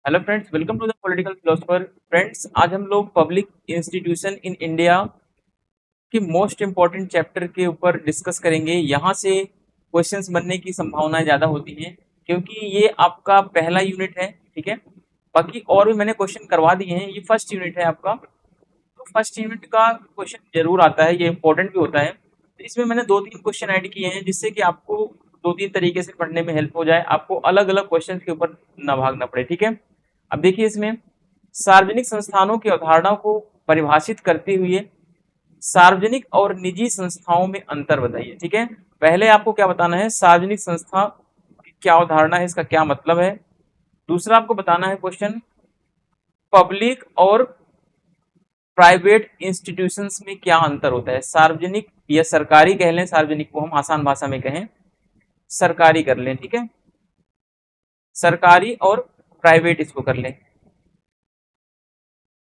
Hello friends, welcome to the political philosopher. Friends, आज हम लोग पब्लिक इंस्टीट्यूशन इन इंडिया के मोस्ट इम्पॉर्टेंट चैप्टर के ऊपर डिस्कस करेंगे। यहाँ से क्वेश्चंस बनने की संभावनाएं ज़्यादा होती हैं क्योंकि ये आपका पहला यूनिट है। ठीक है, बाकी और भी मैंने क्वेश्चन करवा दिए हैं। ये फर्स्ट यूनिट है आपका, तो फर्स्ट यूनिट का क्वेश्चन जरूर आता है, ये इंपॉर्टेंट भी होता है। तो इसमें मैंने दो तीन क्वेश्चन ऐड किए हैं जिससे कि आपको दो तीन तरीके से पढ़ने में हेल्प हो जाए, आपको अलग अलग क्वेश्चन के ऊपर ना भागना पड़े। ठीक है, अब देखिए इसमें सार्वजनिक संस्थानों की अवधारणा को परिभाषित करते हुए सार्वजनिक और निजी संस्थाओं में अंतर बताइए। ठीक है, पहले आपको क्या बताना है, सार्वजनिक संस्था की क्या अवधारणा है, इसका क्या मतलब है। दूसरा आपको बताना है क्वेश्चन, पब्लिक और प्राइवेट इंस्टीट्यूशंस में क्या अंतर होता है। सार्वजनिक या सरकारी कह लें, सार्वजनिक को हम आसान भाषा में कहें, सरकारी कर लें। ठीक है, सरकारी और प्राइवेट इसको कर लें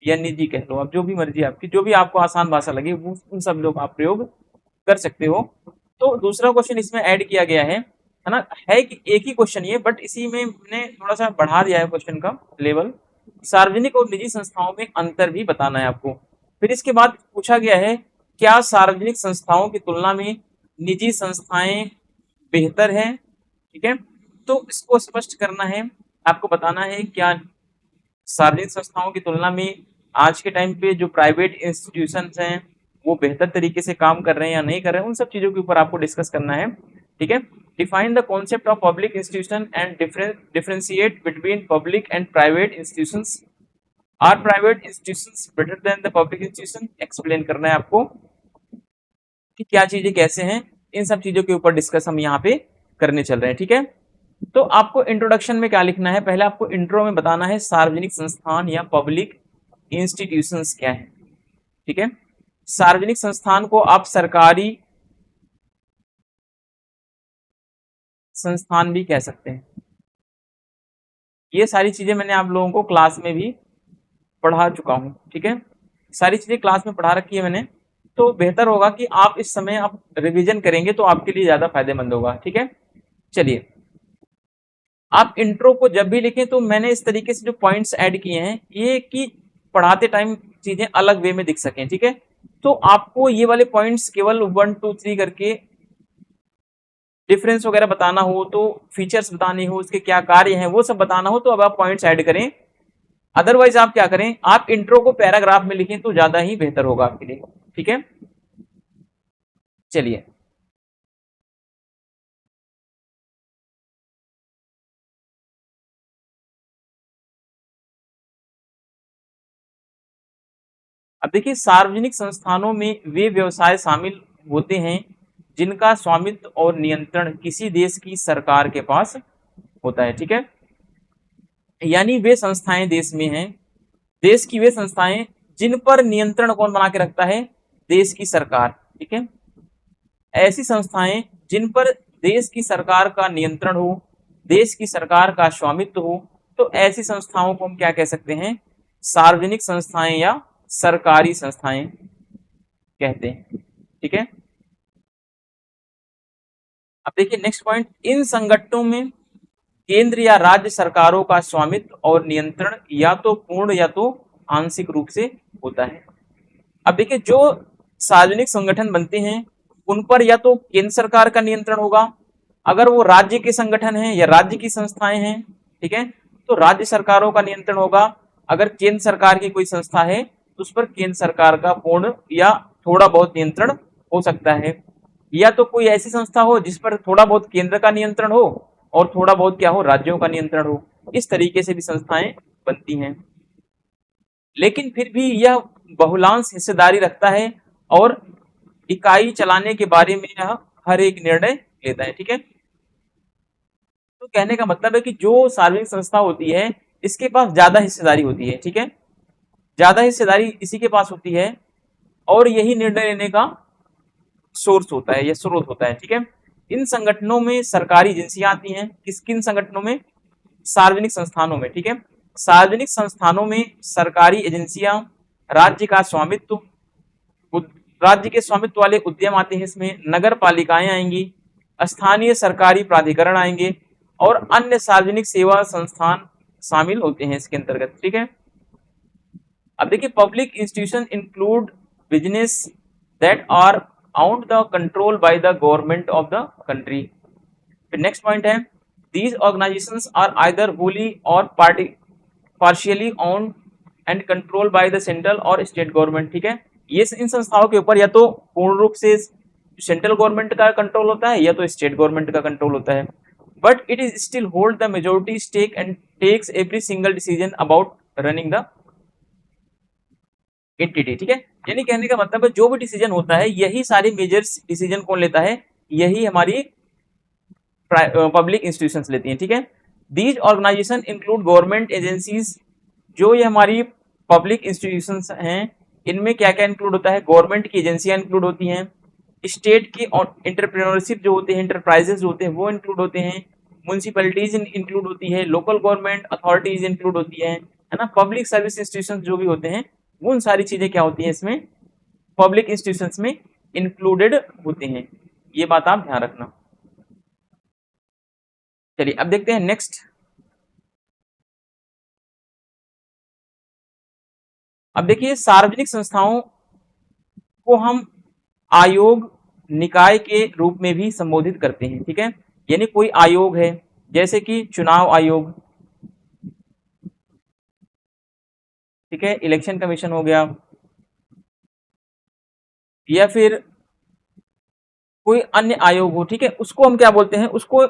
या निजी कह लो, अब जो भी मर्जी आपकी, जो भी आपको आसान भाषा लगे वो उन सब लोग आप प्रयोग कर सकते हो। तो दूसरा क्वेश्चन इसमें ऐड किया गया है ना, है कि एक ही क्वेश्चन ये, बट इसी में मैंने थोड़ा सा बढ़ा दिया है क्वेश्चन का लेवल। सार्वजनिक और निजी संस्थाओं में अंतर भी बताना है आपको। फिर इसके बाद पूछा गया है, क्या सार्वजनिक संस्थाओं की तुलना में निजी संस्थाएं बेहतर है। ठीक है, तो इसको स्पष्ट करना है, आपको बताना है क्या सार्वजनिक संस्थाओं की तुलना में आज के टाइम पे जो प्राइवेट इंस्टीट्यूशंस हैं वो बेहतर तरीके से काम कर रहे हैं या नहीं कर रहे हैं, उन सब चीजों के ऊपर आपको डिस्कस करना है। ठीक है, define the concept of public institution and differentiate between public and private institutions. Are private institutions better than the public institution, explain करना है आपको कि क्या चीजें कैसे हैं। इन सब चीजों के ऊपर डिस्कस हम यहाँ पे करने चल रहे हैं। ठीक है, तो आपको इंट्रोडक्शन में क्या लिखना है, पहले आपको इंट्रो में बताना है सार्वजनिक संस्थान या पब्लिक इंस्टीट्यूशंस क्या है। ठीक है, सार्वजनिक संस्थान को आप सरकारी संस्थान भी कह सकते हैं। ये सारी चीजें मैंने आप लोगों को क्लास में भी पढ़ा चुका हूँ। ठीक है, सारी चीजें क्लास में पढ़ा रखी है मैंने, तो बेहतर होगा कि आप इस समय आप रिवीजन करेंगे तो आपके लिए ज्यादा फायदेमंद होगा। ठीक है, चलिए, आप इंट्रो को जब भी लिखें तो मैंने इस तरीके से जो पॉइंट्स ऐड किए हैं ये कि पढ़ाते टाइम चीजें अलग वे में दिख सकें। ठीक है, तो आपको ये वाले पॉइंट्स केवल 1 2 3 करके डिफरेंस वगैरह बताना हो, तो फीचर्स बताने हो, उसके क्या कार्य हैं वो सब बताना हो, तो अब आप पॉइंट्स ऐड करें। अदरवाइज आप क्या करें, आप इंट्रो को पैराग्राफ में लिखें तो ज्यादा ही बेहतर होगा आपके लिए। ठीक है, चलिए, अब देखिए सार्वजनिक संस्थानों में वे व्यवसाय शामिल होते हैं जिनका स्वामित्व और नियंत्रण किसी देश की सरकार के पास होता है। ठीक है, यानी वे संस्थाएं देश में हैं, देश की वे संस्थाएं जिन पर नियंत्रण कौन बना के रखता है, देश की सरकार। ठीक है, ऐसी संस्थाएं जिन पर देश की सरकार का नियंत्रण हो, देश की सरकार का स्वामित्व हो, तो ऐसी संस्थाओं को हम क्या कह सकते हैं, सार्वजनिक संस्थाएं या सरकारी संस्थाएं कहते हैं। ठीक है, अब देखिए नेक्स्ट पॉइंट, इन संगठनों में केंद्र या राज्य सरकारों का स्वामित्व और नियंत्रण या तो पूर्ण या तो आंशिक रूप से होता है। अब देखिए जो सार्वजनिक संगठन बनते हैं उन पर या तो केंद्र सरकार का नियंत्रण होगा, अगर वो राज्य के संगठन हैं या राज्य की संस्थाएं हैं, ठीक है, तो राज्य सरकारों का नियंत्रण होगा। अगर केंद्र सरकार की कोई संस्था है तो उस पर केंद्र सरकार का पूर्ण या थोड़ा बहुत नियंत्रण हो सकता है, या तो कोई ऐसी संस्था हो जिस पर थोड़ा बहुत केंद्र का नियंत्रण हो और थोड़ा बहुत क्या हो, राज्यों का नियंत्रण हो। इस तरीके से भी संस्थाएं बनती हैं, लेकिन फिर भी यह बहुलांश हिस्सेदारी रखता है और इकाई चलाने के बारे में यह हर एक निर्णय लेता है। ठीक है, तो कहने का मतलब है कि जो सार्वजनिक संस्था होती है इसके पास ज्यादा हिस्सेदारी होती है। ठीक है, ज्यादा हिस्सेदारी इसी के पास होती है और यही निर्णय लेने का सोर्स होता है या स्रोत होता है। ठीक है, इन संगठनों में सरकारी एजेंसियां आती हैं, किस किन संगठनों में, सार्वजनिक संस्थानों में। ठीक है, सार्वजनिक संस्थानों में सरकारी एजेंसियां, राज्य का स्वामित्व, राज्य के स्वामित्व वाले उद्यम आते हैं, इसमें नगर पालिकाएं आएंगी, स्थानीय सरकारी प्राधिकरण आएंगे और अन्य सार्वजनिक सेवा संस्थान शामिल होते हैं इसके अंतर्गत, ठीक है। अब देखिए public institution include business that are out the control by the government of the country. फिर नेक्स्ट पॉइंट है these organisations are either wholly और partially owned and control by the central और स्टेट गवर्नमेंट, ठीक है। ये इन संस्थाओं के ऊपर या तो पूर्ण रूप से सेंट्रल गवर्नमेंट का कंट्रोल होता है या तो स्टेट गवर्नमेंट का कंट्रोल होता है, but it is still hold the majority stake and takes every single decision about running the entity, ठीक है। यानी कहने का मतलब है जो भी डिसीजन होता है यही सारी मेजर डिसीजन कौन लेता है, यही हमारी पब्लिक इंस्टीट्यूशंस लेती हैं, ठीक है। These organisation include government agencies, जो ये हमारी पब्लिक इंस्टीट्यूशंस हैं इनमें क्या क्या इंक्लूड होता है, गवर्नमेंट की एजेंसियां इंक्लूड होती हैं, स्टेट की एंटरप्रेन्योरशिप जो होते हैं, एंटरप्राइजेस जो होते हैं वो इंक्लूड होते हैं, म्यूनसिपैलिटीज इंक्लूड होती है, लोकल गवर्नमेंट अथॉरिटीज इंक्लूड होती है ना, पब्लिक सर्विस इंस्टीट्यूशंस जो भी होते हैं वो उन सारी चीजें क्या होती हैं इसमें पब्लिक इंस्टीट्यूशंस में इंक्लूडेड होते हैं, ये बात आप ध्यान रखना। चलिए अब देखते हैं नेक्स्ट। अब देखिए सार्वजनिक संस्थाओं को हम आयोग निकाय के रूप में भी संबोधित करते हैं, ठीक है। यानी कोई आयोग है जैसे कि चुनाव आयोग, ठीक है, इलेक्शन कमीशन हो गया, या फिर कोई अन्य आयोग हो, ठीक है, उसको हम क्या बोलते हैं, उसको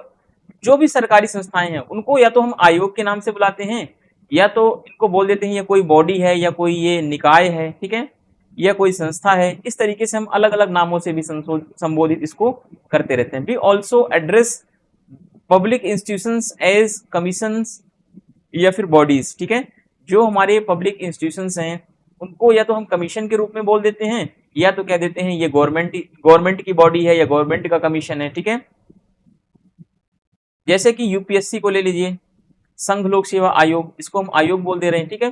जो भी सरकारी संस्थाएं हैं उनको या तो हम आयोग के नाम से बुलाते हैं या तो इनको बोल देते हैं ये कोई बॉडी है या कोई ये निकाय है, ठीक है, या कोई संस्था है। इस तरीके से हम अलग अलग नामों से भी संबोधित इसको करते रहते हैं। We also address public institutions as commissions या फिर बॉडीज, ठीक है। जो हमारे पब्लिक इंस्टीट्यूशंस हैं उनको या तो हम कमीशन के रूप में बोल देते हैं या तो कह देते हैं ये गवर्नमेंट की बॉडी है या गवर्नमेंट का कमीशन है, ठीक है। जैसे कि यूपीएससी को ले लीजिए, संघ लोक सेवा आयोग, इसको हम आयोग बोल दे रहे हैं, ठीक है।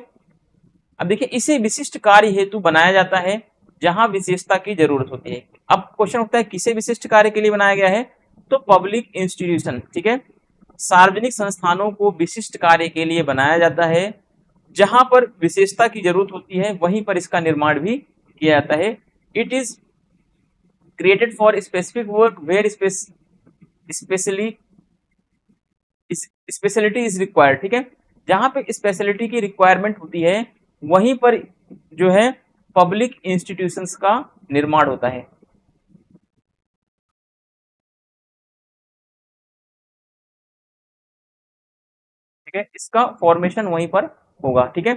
अब देखिए इसे विशिष्ट कार्य हेतु बनाया जाता है जहां विशेषता की जरूरत होती है। अब क्वेश्चन उठता है किसे विशिष्ट कार्य के लिए बनाया गया है, तो पब्लिक इंस्टीट्यूशन, ठीक है, सार्वजनिक संस्थानों को विशिष्ट कार्य के लिए बनाया जाता है, जहां पर विशेषता की जरूरत होती है वहीं पर इसका निर्माण भी किया जाता है। It is created for specific work where speciality is required, ठीक है। जहां पे स्पेशलिटी की रिक्वायरमेंट होती है वहीं पर जो है पब्लिक इंस्टीट्यूशंस का निर्माण होता है, ठीक है, इसका फॉर्मेशन वहीं पर होगा, ठीक है।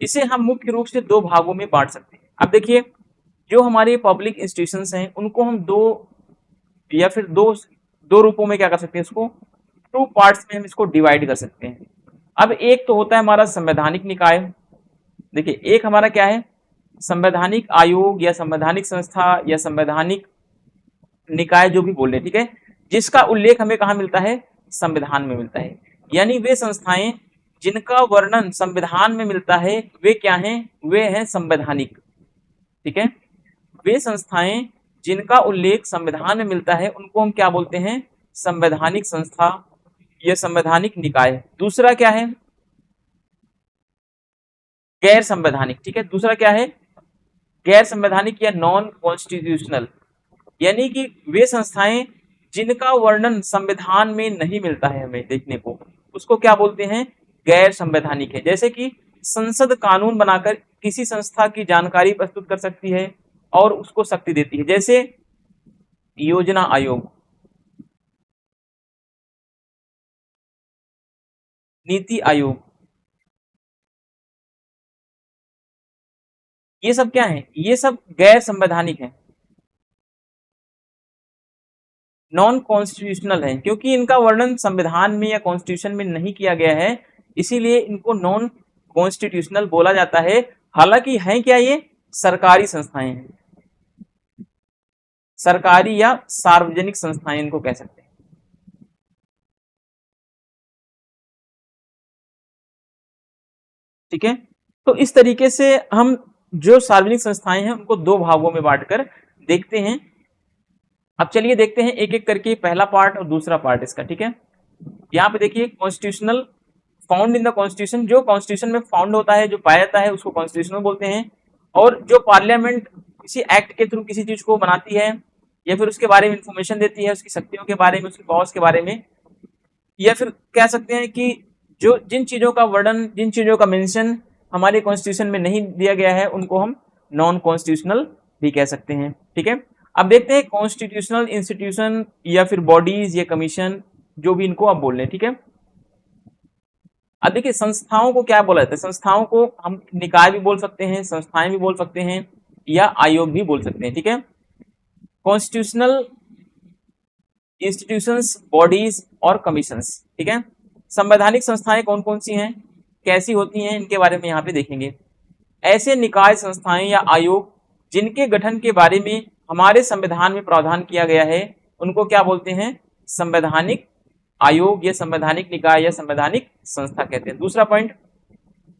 इसे हम मुख्य रूप से दो भागों में बांट सकते हैं। अब देखिए जो हमारे पब्लिक इंस्टीट्यूशंस हैं उनको हम दो या फिर दो रूपों में क्या कर सकते हैं, इसको टू पार्ट्स में हम इसको डिवाइड कर सकते हैं। अब एक तो होता है हमारा संवैधानिक निकाय, देखिए एक हमारा क्या है संवैधानिक आयोग या संवैधानिक संस्था या संवैधानिक निकाय जो भी बोल रहे, ठीक है, जिसका उल्लेख हमें कहाँ मिलता है, संविधान में मिलता है। यानी वे संस्थाएं जिनका वर्णन संविधान में मिलता है वे क्या हैं, वे हैं संवैधानिक, ठीक है। वे संस्थाएं जिनका उल्लेख संविधान में मिलता है उनको हम क्या बोलते हैं, संवैधानिक संस्था या संवैधानिक निकाय। दूसरा क्या है, गैर संवैधानिक, ठीक है, दूसरा क्या है गैर संवैधानिक या नॉन कॉन्स्टिट्यूशनल, यानी कि वे संस्थाएं जिनका वर्णन संविधान में नहीं मिलता है हमें देखने को, उसको क्या बोलते हैं, गैर संवैधानिक है। जैसे कि संसद कानून बनाकर किसी संस्था की जानकारी प्रस्तुत कर सकती है और उसको शक्ति देती है, जैसे योजना आयोग, नीति आयोग, ये सब क्या है, ये सब गैर संवैधानिक है, नॉन कॉन्स्टिट्यूशनल है, क्योंकि इनका वर्णन संविधान में या कॉन्स्टिट्यूशन में नहीं किया गया है, इसीलिए इनको नॉन कॉन्स्टिट्यूशनल बोला जाता है। हालांकि है क्या, ये सरकारी संस्थाएं हैं, सरकारी या सार्वजनिक संस्थाएं इनको कह सकते हैं, ठीक है। तो इस तरीके से हम जो सार्वजनिक संस्थाएं हैं उनको दो भागों में बांटकर देखते हैं। अब चलिए देखते हैं एक एक करके, पहला पार्ट और दूसरा पार्ट इसका, ठीक है। यहाँ पे देखिए constitutional found in the constitution, जो कॉन्स्टिट्यूशन में फाउंड होता है, जो पाया जाता है, उसको कॉन्स्टिट्यूशनल बोलते हैं। और जो पार्लियामेंट किसी एक्ट के थ्रू किसी चीज को बनाती है या फिर उसके बारे में इंफॉर्मेशन देती है, उसकी शक्तियों के बारे में, उसकी पावर्स के बारे में, या फिर कह सकते हैं कि जो जिन चीजों का वर्णन, जिन चीजों का मेंशन हमारे कॉन्स्टिट्यूशन में नहीं दिया गया है, उनको हम नॉन कॉन्स्टिट्यूशनल भी कह सकते हैं। ठीक है, अब देखते हैं कॉन्स्टिट्यूशनल इंस्टीट्यूशन या फिर बॉडीज या कमीशन, जो भी इनको आप बोल रहे हैं। ठीक है, अब देखिए संस्थाओं को क्या बोला जाता है, संस्थाओं को हम निकाय भी बोल सकते हैं, संस्थाएं भी बोल सकते हैं, या आयोग भी बोल सकते हैं। ठीक है, कॉन्स्टिट्यूशनल इंस्टीट्यूशंस, बॉडीज और कमीशंस। ठीक है, संवैधानिक संस्थाएं कौन कौन सी हैं, कैसी होती हैं, इनके बारे में यहाँ पे देखेंगे। ऐसे निकाय, संस्थाएं या आयोग जिनके गठन के बारे में हमारे संविधान में प्रावधान किया गया है, उनको क्या बोलते हैं, संवैधानिक आयोग या संवैधानिक निकाय या संवैधानिक संस्था कहते हैं। दूसरा पॉइंट,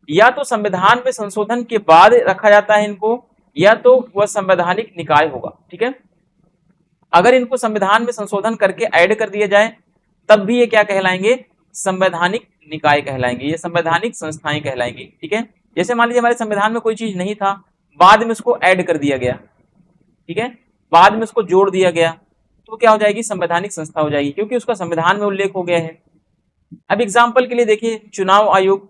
या तो संविधान में संशोधन के बाद रखा जाता है इनको, या तो वह संवैधानिक निकाय होगा। ठीक है, अगर इनको संविधान में संशोधन करके ऐड कर दिया जाए तब भी ये क्या कहलाएंगे, संवैधानिक निकाय कहलाएंगे, ये संवैधानिक संस्थाएं कहलाएंगे। ठीक है, जैसे मान लीजिए हमारे संविधान में कोई चीज नहीं था, बाद में उसको ऐड कर दिया गया, ठीक है, बाद में उसको जोड़ दिया गया, तो क्या हो जाएगी, संवैधानिक संस्था हो जाएगी, क्योंकि उसका संविधान में उल्लेख हो गया है। अब एग्जाम्पल के लिए देखिए, चुनाव आयोग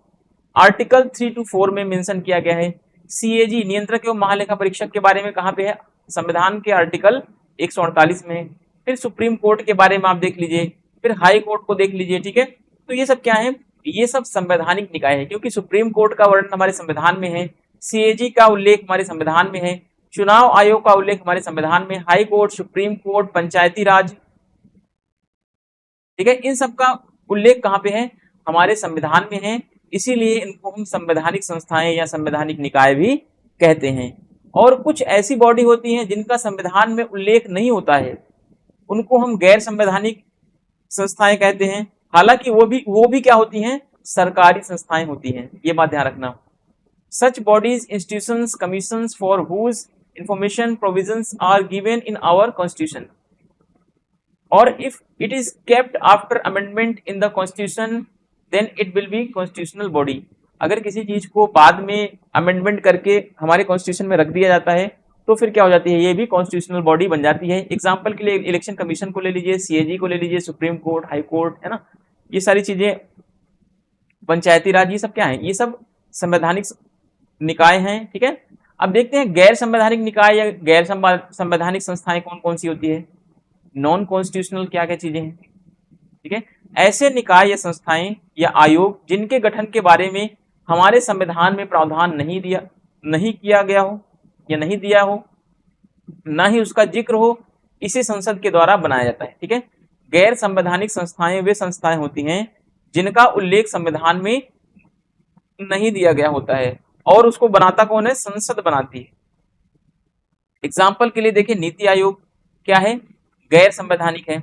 आर्टिकल 3 to 4 में मेंशन किया गया है। सीएजी नियंत्रक एवं महालेखा परीक्षक के बारे में कहाँ पे है, संविधान के आर्टिकल 148 में। फिर सुप्रीम कोर्ट के बारे में आप देख लीजिए, फिर हाई कोर्ट को देख लीजिए। ठीक है, तो ये सब क्या है, ये सब संवैधानिक निकाय है, क्योंकि सुप्रीम कोर्ट का वर्णन हमारे संविधान में है, सीएजी का उल्लेख हमारे संविधान में है, चुनाव आयोग का उल्लेख हमारे संविधान में, हाई कोर्ट, सुप्रीम कोर्ट, पंचायती राज, ठीक है, इन सब का उल्लेख कहाँ पे है, हमारे संविधान में है। इसीलिए इनको हम संवैधानिक संस्थाएं या संवैधानिक निकाय भी कहते हैं। और कुछ ऐसी बॉडी होती हैं जिनका संविधान में उल्लेख नहीं होता है, उनको हम गैर संवैधानिक संस्थाएं कहते हैं। हालांकि वो भी क्या होती हैं, सरकारी संस्थाएं होती हैं, ये बात ध्यान रखना। Such bodies, institutions, commissions for whose information provisions are given in our constitution और if it is kept after amendment in the constitution then it will be constitutional body. अगर किसी चीज को बाद में अमेंडमेंट करके हमारे कॉन्स्टिट्यूशन में रख दिया जाता है तो फिर क्या हो जाती है, ये भी कॉन्स्टिट्यूशनल बॉडी बन जाती है। एग्जाम्पल के लिए इलेक्शन कमीशन को ले लीजिए, सीएजी को ले लीजिए, सुप्रीम कोर्ट, हाई कोर्ट, है ना, ये सारी चीजें, पंचायती राज, ये सब क्या है, ये सब संवैधानिक निकाय हैं। ठीक है, अब देखते हैं गैर संवैधानिक निकाय या गैर संवैधानिक संस्थाएं कौन कौन सी होती है, नॉन कॉन्स्टिट्यूशनल क्या क्या चीजें हैं। ठीक है, ऐसे निकाय या संस्थाएं या आयोग जिनके गठन के बारे में हमारे संविधान में प्रावधान नहीं किया गया हो या नहीं दिया हो, ना ही उसका जिक्र हो, इसी संसद के द्वारा बनाया जाता है। ठीक है, गैर संवैधानिक संस्थाएं वे संस्थाएं होती हैं जिनका उल्लेख संविधान में नहीं दिया गया होता है और उसको बनाता कौन है, संसद बनाती है। एग्जाम्पल के लिए देखिए, नीति आयोग क्या है, गैर संवैधानिक है।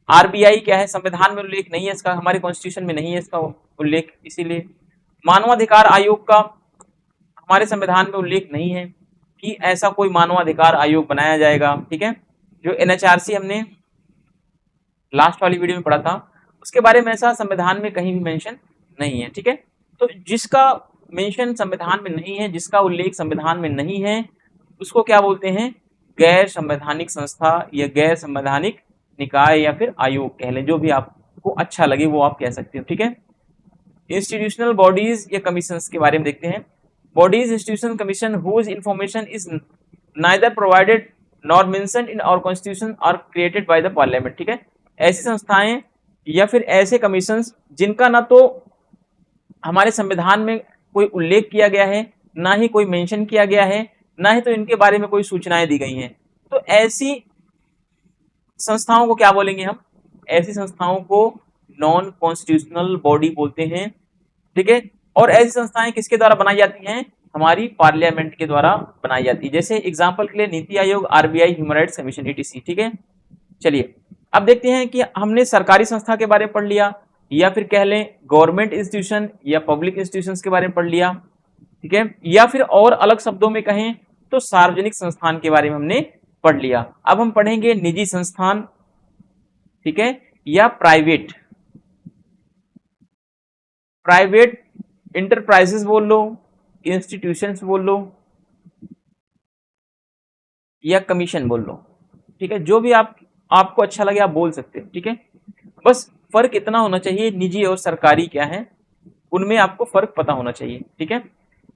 आरबीआई क्या है, संविधान में उल्लेख नहीं है इसका, हमारे कॉन्स्टिट्यूशन में नहीं है इसका उल्लेख, इसीलिए। मानवाधिकार आयोग का हमारे संविधान में उल्लेख नहीं है कि ऐसा कोई मानवाधिकार आयोग बनाया जाएगा। ठीक है, जो एनएचआरसी हमने लास्ट वाली वीडियो में पढ़ा था, उसके बारे में ऐसा संविधान में कहीं भी मेंशन नहीं है। ठीक है, तो जिसका मेंशन संविधान में नहीं है, जिसका उल्लेख संविधान में नहीं है, उसको क्या बोलते हैं, गैर संवैधानिक संस्था या गैर संवैधानिक निकाय या फिर आयोग कह लें, जो भी आपको अच्छा लगे वो आप कह सकते हो। ठीक है, इंस्टीट्यूशनल बॉडीज या कमीशंस के बारे में देखते हैं। Bodies, institution, commission whose information is neither provided nor mentioned in our constitution are created by the parliament. ठीक है, ऐसी संस्थाएं या फिर ऐसे कमीशंस जिनका ना तो हमारे संविधान में कोई उल्लेख किया गया है, ना ही कोई मेंशन किया गया है, ना ही तो इनके बारे में कोई सूचनाएं दी गई हैं, तो ऐसी संस्थाओं को क्या बोलेंगे हम, ऐसी संस्थाओं को नॉन कॉन्स्टिट्यूशनल बॉडी बोलते हैं। ठीक है, और ऐसी संस्थाएं किसके द्वारा बनाई जाती हैं, हमारी पार्लियामेंट के द्वारा बनाई जाती है। जैसे एग्जांपल के लिए NITI Aayog, RBI, human rights commission, etc. ठीक है, चलिए अब देखते हैं कि हमने सरकारी संस्था के बारे में पढ़ लिया या फिर कह लें गवर्नमेंट इंस्टीट्यूशन या पब्लिक इंस्टीट्यूशंस के बारे में पढ़ लिया। ठीक है, या फिर और अलग शब्दों में कहें तो सार्वजनिक संस्थान के बारे में हमने पढ़ लिया। अब हम पढ़ेंगे निजी संस्थान, ठीक है, या प्राइवेट प्राइवेट इंटरप्राइजेस बोल लो, इंस्टीट्यूशंस बोल लो, या कमीशन बोल लो, ठीक है, जो भी आपको अच्छा लगे आप बोल सकते हो, ठीक है। बस फर्क इतना होना चाहिए, निजी और सरकारी क्या है उनमें आपको फर्क पता होना चाहिए, ठीक है।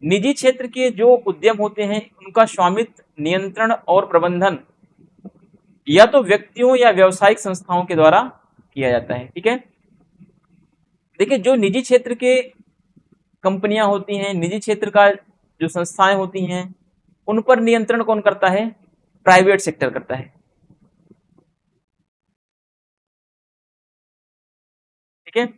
निजी क्षेत्र के जो उद्यम होते हैं उनका स्वामित्व, नियंत्रण और प्रबंधन या तो व्यक्तियों या व्यावसायिक संस्थाओं के द्वारा किया जाता है, ठीक है। देखिए जो निजी क्षेत्र के कंपनियां होती हैं, निजी क्षेत्र का जो संस्थाएं होती हैं, उन पर नियंत्रण कौन करता है? प्राइवेट सेक्टर करता है, ठीक है।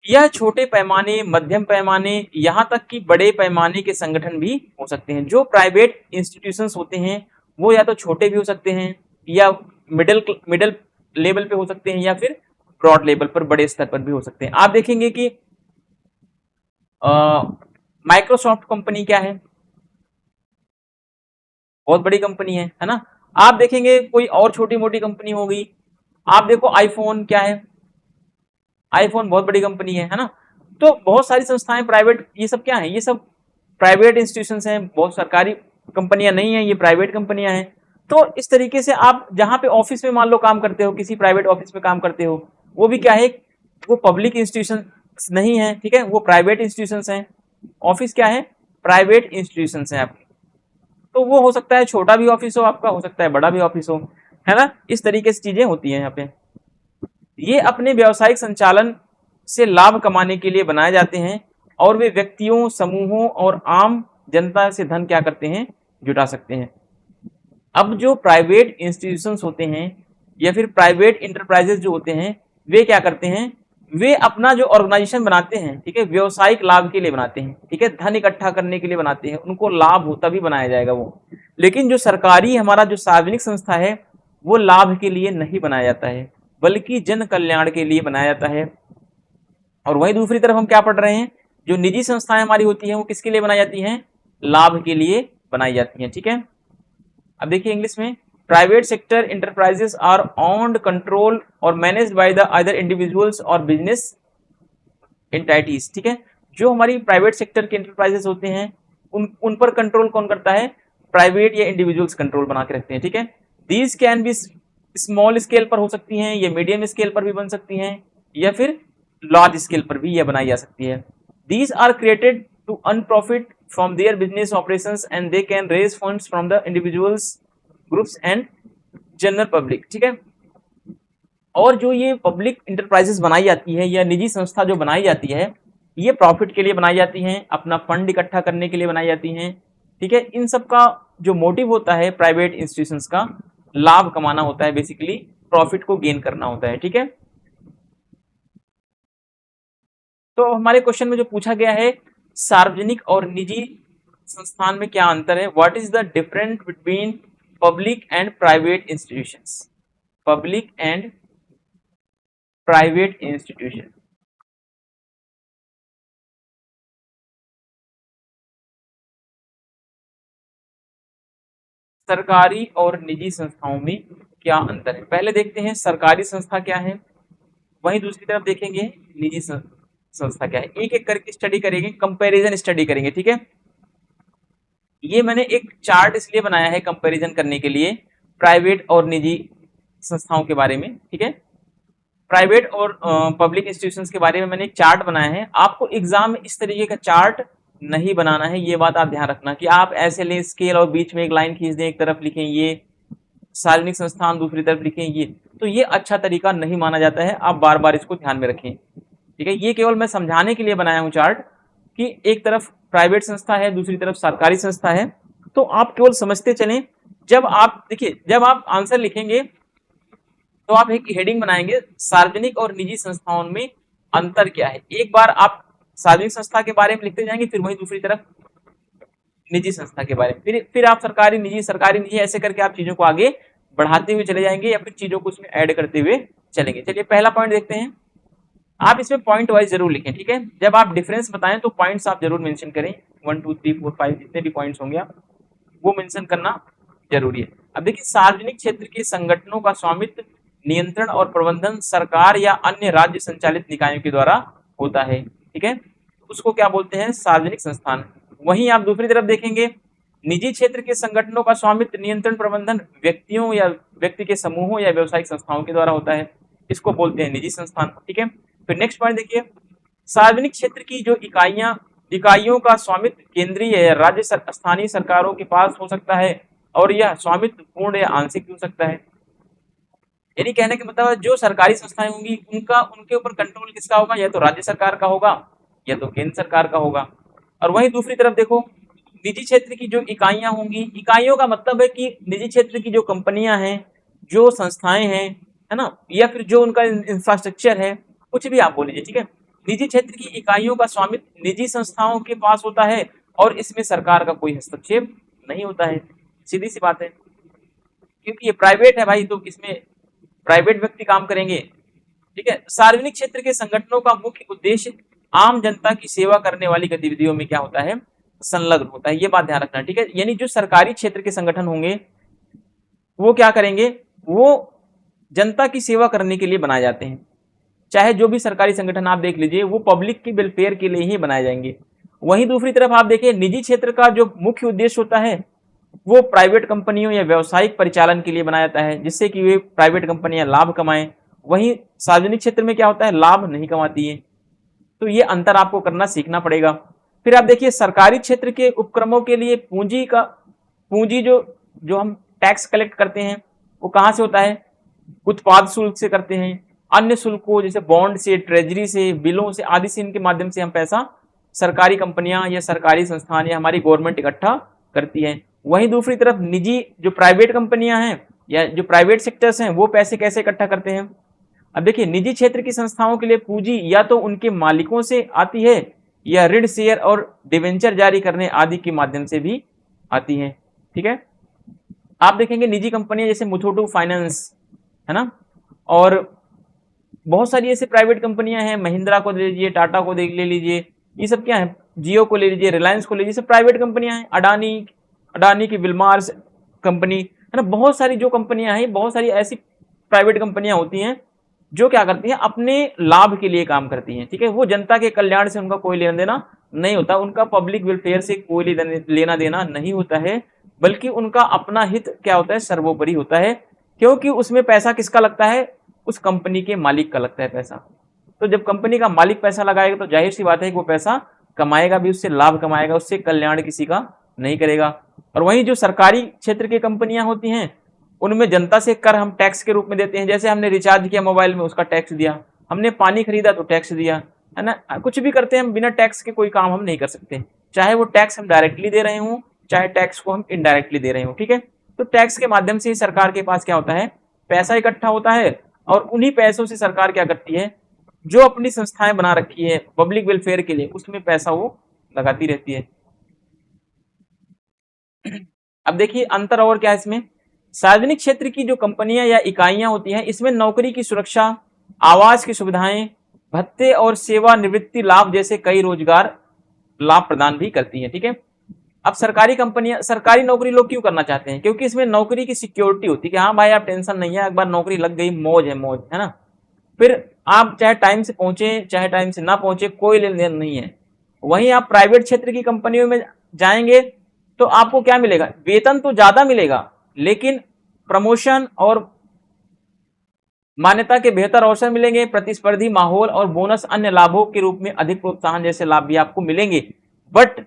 यह छोटे पैमाने, मध्यम पैमाने, यहाँ तक कि बड़े पैमाने के संगठन भी हो सकते हैं। जो प्राइवेट इंस्टीट्यूशंस होते हैं वो या तो छोटे भी हो सकते हैं, या मिडिल मिडिल लेवल पे हो सकते हैं, या फिर ब्रॉड लेवल पर, बड़े स्तर पर भी हो सकते हैं। आप देखेंगे कि माइक्रोसॉफ्ट कंपनी क्या है? बहुत बड़ी कंपनी है ना। आप देखेंगे कोई और छोटी मोटी कंपनी होगी, आप देखो आईफोन क्या है, आईफोन बहुत बड़ी कंपनी है ना। तो बहुत सारी संस्थाएं प्राइवेट, ये सब क्या है? ये सब प्राइवेट इंस्टीट्यूशंस हैं, बहुत सरकारी कंपनियां नहीं है, ये प्राइवेट कंपनियां हैं। तो इस तरीके से आप जहां पे ऑफिस में मान लो काम करते हो, किसी प्राइवेट ऑफिस में काम करते हो, वो भी क्या है, वो पब्लिक इंस्टीट्यूशन नहीं है, ठीक है, वो प्राइवेट इंस्टीट्यूशंस हैं। ऑफिस क्या है? प्राइवेट इंस्टीट्यूशंस हैं आपके। तो वो हो सकता है छोटा भी ऑफिस हो आपका, हो सकता है बड़ा भी ऑफिस हो, है ना। इस तरीके से चीजें होती हैं यहाँ पे। ये अपने व्यावसायिक संचालन से लाभ कमाने के लिए बनाए जाते हैं, और वे व्यक्तियों, समूहों और आम जनता से धन क्या करते हैं? जुटा सकते हैं। अब जो प्राइवेट इंस्टीट्यूशंस होते हैं या फिर प्राइवेट इंटरप्राइजेस जो होते हैं, वे क्या करते हैं? वे अपना जो ऑर्गेनाइजेशन बनाते हैं, ठीक है, व्यवसायिक लाभ के लिए बनाते हैं, ठीक है, धन इकट्ठा करने के लिए बनाते हैं, उनको लाभ हो तभी बनाया जाएगा वो। लेकिन जो सरकारी हमारा जो सार्वजनिक संस्था है, वो लाभ के लिए नहीं बनाया जाता है, बल्कि जन कल्याण के लिए बनाया जाता है। और वहीं दूसरी तरफ हम क्या पढ़ रहे हैं? जो निजी संस्थाएं हमारी होती हैं वो किसके लिए बनाई जाती हैं? लाभ के लिए बनाई जाती हैं, ठीक है। अब देखिए इंग्लिश में, private sector enterprises are owned, control और managed by the either individuals और बिजनेस एंटिटीज, ठीक है। जो हमारी प्राइवेट सेक्टर के इंटरप्राइजेस होते हैं उन पर कंट्रोल कौन करता है? प्राइवेट या इंडिविजुअल्स कंट्रोल बना के रखते हैं, ठीक है। These can be small scale पर हो सकती हैं, ये मीडियम स्केल पर भी बन सकती हैं, या फिर लार्ज स्केल पर भी यह बनाई जा सकती है। These are created to earn profit from their business operations and they can raise funds from the individuals, groups and general public, ठीक है। और जो ये पब्लिक इंटरप्राइजेस बनाई जाती है या निजी संस्था जो बनाई जाती है, ये प्रॉफिट के लिए बनाई जाती हैं, अपना फंड इकट्ठा करने के लिए बनाई जाती हैं, ठीक है। इन सब का जो मोटिव होता है प्राइवेट इंस्टीट्यूशंस का, लाभ कमाना होता है, बेसिकली प्रॉफिट को गेन करना होता है, ठीक है। तो हमारे क्वेश्चन में जो पूछा गया है, सार्वजनिक और निजी संस्थान में क्या अंतर है? What is the difference between public and private institutions? Public and private institution. सरकारी और निजी संस्थाओं में क्या अंतर है? पहले देखते हैं सरकारी संस्था क्या है, वहीं दूसरी तरफ देखेंगे निजी संस्था क्या है। एक एक करके स्टडी करेंगे, कंपैरिजन स्टडी करेंगे, ठीक है। ये मैंने एक चार्ट इसलिए बनाया है कंपैरिजन करने के लिए, प्राइवेट और निजी संस्थाओं के बारे में, ठीक है। प्राइवेट और पब्लिक इंस्टीट्यूशंस के बारे में मैंने एक चार्ट बनाया है। आपको एग्जाम में इस तरीके का चार्ट नहीं बनाना है, ये बात आप ध्यान रखना, कि आप ऐसे ले स्केल और बीच में एक लाइन खींच दें, एक तरफ लिखें ये सार्वजनिक संस्थान, दूसरी तरफ लिखें ये, तो ये अच्छा तरीका नहीं माना जाता है। आप बार बार इसको ध्यान में रखें, ठीक है। ये केवल मैं समझाने के लिए बनाया हूँ चार्ट, कि एक तरफ प्राइवेट संस्था है, दूसरी तरफ सरकारी संस्था है, तो आप केवल समझते चलें। जब आप देखिए, जब आप आंसर लिखेंगे तो आप एक हेडिंग बनाएंगे, सार्वजनिक और निजी संस्थाओं में अंतर क्या है। एक बार आप सार्वजनिक संस्था के बारे में लिखते जाएंगे, फिर वही दूसरी तरफ निजी संस्था के बारे में, फिर आप सरकारी निजी ऐसे करके आप चीजों को आगे बढ़ाते हुए चले जाएंगे, या फिर चीजों को उसमें ऐड करते हुए चलेंगे। चलिए पहला पॉइंट देखते हैं। आप इसमें पॉइंट वाइज जरूर लिखें, ठीक है। जब आप डिफरेंस बताएं तो पॉइंट्स आप जरूर मेंशन करें, 1 2 3 4 5 जितने भी पॉइंट्स होंगे आप वो मेंशन करना जरूरी है। अब देखिए, सार्वजनिक क्षेत्र के संगठनों का स्वामित्व, नियंत्रण और प्रबंधन सरकार या अन्य राज्य संचालित निकायों के द्वारा होता है। ठीक है, उसको क्या बोलते हैं, सार्वजनिक संस्थान। वहीं आप दूसरी तरफ देखेंगे, निजी क्षेत्र के संगठनों का स्वामित्व, नियंत्रण, प्रबंधन व्यक्तियों या व्यक्ति के समूहों या व्यवसायिक संस्थाओं के द्वारा होता है, इसको बोलते हैं निजी संस्थान। ठीक है, फिर नेक्स्ट पॉइंट देखिए, सार्वजनिक क्षेत्र की जो इकाइयों का स्वामित्व केंद्रीय या राज्य स्थानीय सरकारों के पास हो सकता है, और यह स्वामित्व पूर्ण या आंशिक हो सकता है। यानी कहने का मतलब जो सरकारी संस्थाएं होंगी उनके ऊपर कंट्रोल किसका होगा, या तो राज्य सरकार का होगा या तो केंद्र सरकार का होगा। और वहीं दूसरी तरफ देखो, निजी क्षेत्र की जो इकाइयां होंगी, इकाइयों का मतलब है कि निजी क्षेत्र की जो कंपनियां हैं, जो संस्थाएं हैं, है ना, या फिर जो उनका इंफ्रास्ट्रक्चर है, कुछ भी आप बोल लीजिए। ठीक है, निजी क्षेत्र की इकाइयों का स्वामित्व निजी संस्थाओं के पास होता है, और इसमें सरकार का कोई हस्तक्षेप नहीं होता है, सीधी सी बात है, क्योंकि ये प्राइवेट है भाई, तो इसमें प्राइवेट व्यक्ति काम करेंगे। ठीक है, सार्वजनिक क्षेत्र के संगठनों का मुख्य उद्देश्य आम जनता की सेवा करने वाली गतिविधियों में क्या होता है, संलग्न होता है, ये बात ध्यान रखना। ठीक है, यानी जो सरकारी क्षेत्र के संगठन होंगे वो क्या करेंगे, वो जनता की सेवा करने के लिए बनाए जाते हैं। चाहे जो भी सरकारी संगठन आप देख लीजिए, वो पब्लिक की वेलफेयर के लिए ही बनाए जाएंगे। वहीं दूसरी तरफ आप देखिए, निजी क्षेत्र का जो मुख्य उद्देश्य होता है वो प्राइवेट कंपनियों या व्यावसायिक परिचालन के लिए बनाया जाता है, जिससे कि वे प्राइवेट कंपनियां लाभ कमाएं। वहीं सार्वजनिक क्षेत्र में क्या होता है, लाभ नहीं कमाती है। तो ये अंतर आपको करना सीखना पड़ेगा। फिर आप देखिए, सरकारी क्षेत्र के उपक्रमों के लिए पूंजी जो हम टैक्स कलेक्ट करते हैं वो कहाँ से होता है, उत्पाद शुल्क से करते हैं, अन्य शुल्कों जैसे बॉन्ड से, ट्रेजरी से, बिलों से आदि से, इनके माध्यम से हम पैसा सरकारी कंपनियां या सरकारी संस्थान या हमारी गवर्नमेंट इकट्ठा करती है। वहीं दूसरी तरफ निजी जो प्राइवेट कंपनियां हैं या जो प्राइवेट सेक्टर्स हैं, वो पैसे कैसे इकट्ठा करते हैं। अब देखिए, निजी क्षेत्र की संस्थाओं के लिए पूंजी या तो उनके मालिकों से आती है, या ऋण, शेयर और डिवेंचर जारी करने आदि के माध्यम से भी आती है। ठीक है, आप देखेंगे निजी कंपनियां जैसे मुथूट फाइनेंस, है ना, और बहुत सारी ऐसी प्राइवेट कंपनियां हैं, महिंद्रा को ले लीजिए, टाटा को ले लीजिए, ये सब क्या है, जियो को ले लीजिए, रिलायंस को ले लीजिए, सब प्राइवेट कंपनियां हैं। अडानी की विलमार्स कंपनी, है ना, बहुत सारी जो कंपनियां हैं, बहुत सारी ऐसी प्राइवेट कंपनियां होती हैं जो क्या करती हैं, अपने लाभ के लिए काम करती हैं। ठीक है, वो जनता के कल्याण से उनका कोई लेना देना नहीं होता, उनका पब्लिक वेलफेयर से कोई लेना देना नहीं होता है, बल्कि उनका अपना हित क्या होता है, सर्वोपरि होता है, क्योंकि उसमें पैसा किसका लगता है, उस कंपनी के मालिक का लगता है पैसा। तो जब कंपनी का मालिक पैसा लगाएगा तो जाहिर सी बात है कि वो पैसा कमाएगा भी, उससे लाभ कमाएगा, उससे कल्याण किसी का नहीं करेगा। और वहीं जो सरकारी क्षेत्र की कंपनियां होती हैं, उनमें जनता से कर हम टैक्स के रूप में देते हैं। जैसे हमने रिचार्ज किया मोबाइल में, उसका टैक्स दिया, हमने पानी खरीदा तो टैक्स दिया, है ना, कुछ भी करते हैं हम, बिना टैक्स के कोई काम हम नहीं कर सकते, चाहे वो टैक्स हम डायरेक्टली दे रहे हों, चाहे टैक्स को हम इनडायरेक्टली दे रहे हों। ठीक है, तो टैक्स के माध्यम से ही सरकार के पास क्या होता है, पैसा इकट्ठा होता है, और उन्हीं पैसों से सरकार क्या करती है, जो अपनी संस्थाएं बना रखी है पब्लिक वेलफेयर के लिए, उसमें पैसा वो लगाती रहती है। अब देखिए अंतर और क्या है इसमें, सार्वजनिक क्षेत्र की जो कंपनियां या इकाइयां होती हैं, इसमें नौकरी की सुरक्षा, आवास की सुविधाएं, भत्ते और सेवानिवृत्ति लाभ जैसे कई रोजगार लाभ प्रदान भी करती हैं। ठीक है, अब सरकारी कंपनियां, सरकारी नौकरी लोग क्यों करना चाहते हैं, क्योंकि इसमें नौकरी की सिक्योरिटी होती है कि हाँ भाई आप टेंशन नहीं है, एक बार नौकरी लग गई, मौज है, मौज है ना, फिर आप चाहे टाइम से पहुंचे चाहे टाइम से ना पहुंचे, कोई लेन देन नहीं है। वहीं आप प्राइवेट क्षेत्र की कंपनियों में जाएंगे तो आपको क्या मिलेगा, वेतन तो ज्यादा मिलेगा, लेकिन प्रमोशन और मान्यता के बेहतर अवसर मिलेंगे, प्रतिस्पर्धी माहौल और बोनस अन्य लाभों के रूप में अधिक प्रोत्साहन जैसे लाभ भी आपको मिलेंगे। बट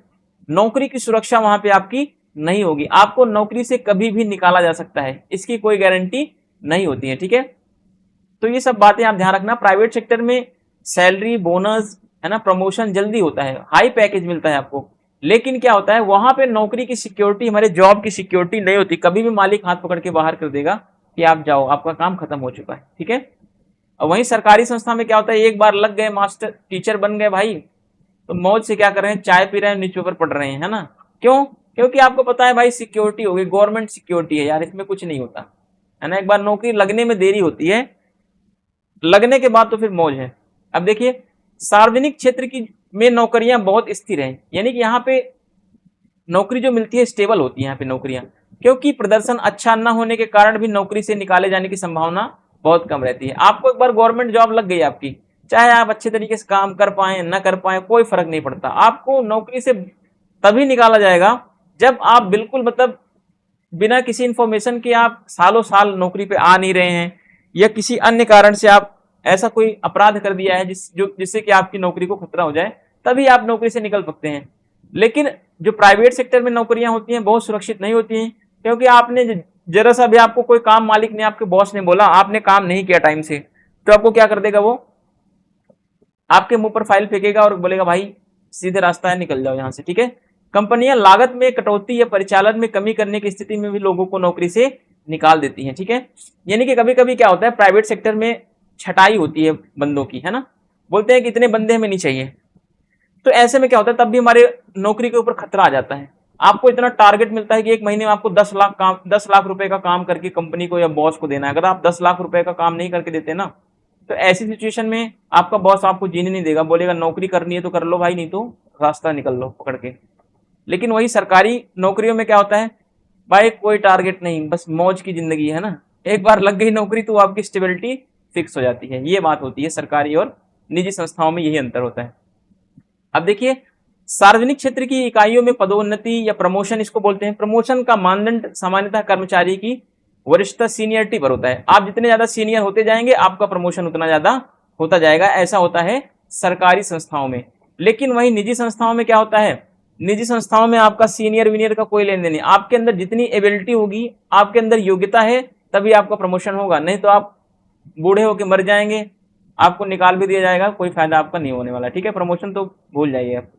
नौकरी की सुरक्षा वहां पे आपकी नहीं होगी, आपको नौकरी से कभी भी निकाला जा सकता है, इसकी कोई गारंटी नहीं होती है। ठीक है, तो ये सब बातें आप ध्यान रखना। प्राइवेट सेक्टर में सैलरी, बोनस, है ना, प्रमोशन जल्दी होता है, हाई पैकेज मिलता है आपको, लेकिन क्या होता है वहां पे नौकरी की सिक्योरिटी, हमारे जॉब की सिक्योरिटी नहीं होती, कभी भी मालिक हाथ पकड़ के बाहर कर देगा कि आप जाओ, आपका काम खत्म हो चुका है। ठीक है, और वहीं सरकारी संस्था में क्या होता है, एक बार लग गए, मास्टर टीचर बन गए भाई, तो मौज से क्या कर रहे हैं, चाय पी रहे हैं, न्यूज़पेपर पढ़ रहे हैं, है ना, क्यों, क्योंकि आपको पता है भाई सिक्योरिटी होगी, गवर्नमेंट सिक्योरिटी है यार, इसमें कुछ नहीं होता है ना, एक बार नौकरी लगने में देरी होती है, लगने के बाद तो फिर मौज है। अब देखिए, सार्वजनिक क्षेत्र की में नौकरियां बहुत स्थिर हैं, यानी कि यहाँ पे नौकरी जो मिलती है स्टेबल होती है यहाँ पे नौकरियां, क्योंकि प्रदर्शन अच्छा न होने के कारण भी नौकरी से निकाले जाने की संभावना बहुत कम रहती है। आपको एक बार गवर्नमेंट जॉब लग गई आपकी, चाहे आप अच्छे तरीके से काम कर पाए ना कर पाए, कोई फर्क नहीं पड़ता। आपको नौकरी से तभी निकाला जाएगा जब आप बिल्कुल मतलब बिना किसी इंफॉर्मेशन के आप सालों साल नौकरी पे आ नहीं रहे हैं, या किसी अन्य कारण से आप ऐसा कोई अपराध कर दिया है जिससे कि आपकी नौकरी को खतरा हो जाए, तभी आप नौकरी से निकल सकते हैं। लेकिन जो प्राइवेट सेक्टर में नौकरियां होती हैं बहुत सुरक्षित नहीं होती हैं, क्योंकि आपने जरा सा भी आपको कोई काम मालिक ने, आपके बॉस ने बोला, आपने काम नहीं किया टाइम से, तो आपको क्या कर देगा, वो आपके मुंह पर फाइल फेंकेगा और बोलेगा भाई सीधे रास्ता है, निकल जाओ यहाँ से। ठीक है, कंपनियां लागत में कटौती या परिचालन में कमी करने की स्थिति में भी लोगों को नौकरी से निकाल देती हैं। ठीक है, यानी कि कभी कभी क्या होता है, प्राइवेट सेक्टर में छटाई होती है बंदों की, है ना, बोलते हैं कि इतने बंदे हमें नहीं चाहिए, तो ऐसे में क्या होता है, तब भी हमारे नौकरी के ऊपर खतरा आ जाता है। आपको इतना टारगेट मिलता है कि एक महीने में आपको 10 लाख रुपए का काम करके कंपनी को या बॉस को देना है। अगर आप 10 लाख रुपए का काम नहीं करके देते ना, तो ऐसी सिचुएशन में आपका बॉस आपको जीने नहीं देगा, बोलेगा नौकरी करनी है तो कर लो भाई, नहीं तो रास्ता निकल लो पकड़ के। लेकिन वही सरकारी नौकरियों में क्या होता है भाई, कोई टारगेट नहीं, बस मौज की जिंदगी है ना, एक बार लग गई नौकरी तो आपकी स्टेबिलिटी फिक्स हो जाती है। ये बात होती है सरकारी और निजी संस्थाओं में, यही अंतर होता है। अब देखिए, सार्वजनिक क्षेत्र की इकाइयों में पदोन्नति या प्रमोशन इसको बोलते हैं। प्रमोशन का मानदंड सामान्यतः कर्मचारी की वरिष्ठता सीनियरिटी पर होता है। आप जितने ज्यादा सीनियर होते जाएंगे आपका प्रमोशन उतना ज्यादा होता जाएगा, ऐसा होता है सरकारी संस्थाओं में। लेकिन वही निजी संस्थाओं में क्या होता है, निजी संस्थाओं में आपका सीनियर विनियर का कोई लेन देन नहीं, आपके अंदर जितनी एबिलिटी होगी, आपके अंदर योग्यता है, तभी आपका प्रमोशन होगा, नहीं तो आप बूढ़े होकर मर जाएंगे, आपको निकाल भी दिया जाएगा, कोई फायदा आपका नहीं होने वाला। ठीक है, प्रमोशन तो भूल जाइए आप।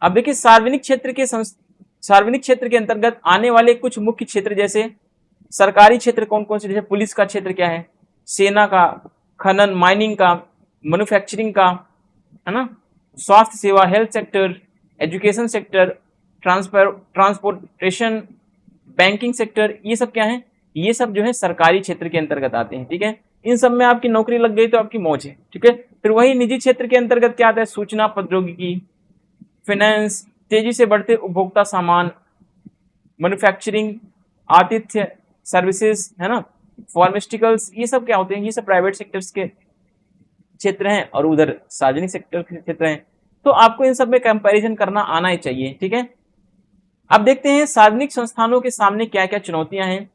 अब देखिए, सार्वजनिक क्षेत्र के अंतर्गत आने वाले कुछ मुख्य क्षेत्र, जैसे सरकारी क्षेत्र कौन कौन से, जैसे पुलिस का क्षेत्र क्या है, सेना का, खनन माइनिंग का, मैन्युफैक्चरिंग का, है ना, स्वास्थ्य सेवा health sector, education sector, transportation, banking sector, ये सब क्या है, ये सब जो है सरकारी क्षेत्र के अंतर्गत आते हैं। ठीक है, इन सब में आपकी नौकरी लग गई तो आपकी मौज है। ठीक है, फिर वही निजी क्षेत्र के अंतर्गत क्या आता है, सूचना प्रौद्योगिकी, फाइनेंस, तेजी से बढ़ते उपभोक्ता सामान, मैन्युफैक्चरिंग, आतिथ्य सर्विसेज, है ना, फार्मास्यूटिकल्स, ये सब क्या होते हैं, ये सब प्राइवेट सेक्टर्स के क्षेत्र हैं और उधर सार्वजनिक सेक्टर के क्षेत्र हैं। तो आपको इन सब में कंपैरिजन करना आना ही चाहिए। ठीक है, अब देखते हैं सार्वजनिक संस्थानों के सामने क्या क्या चुनौतियां हैं,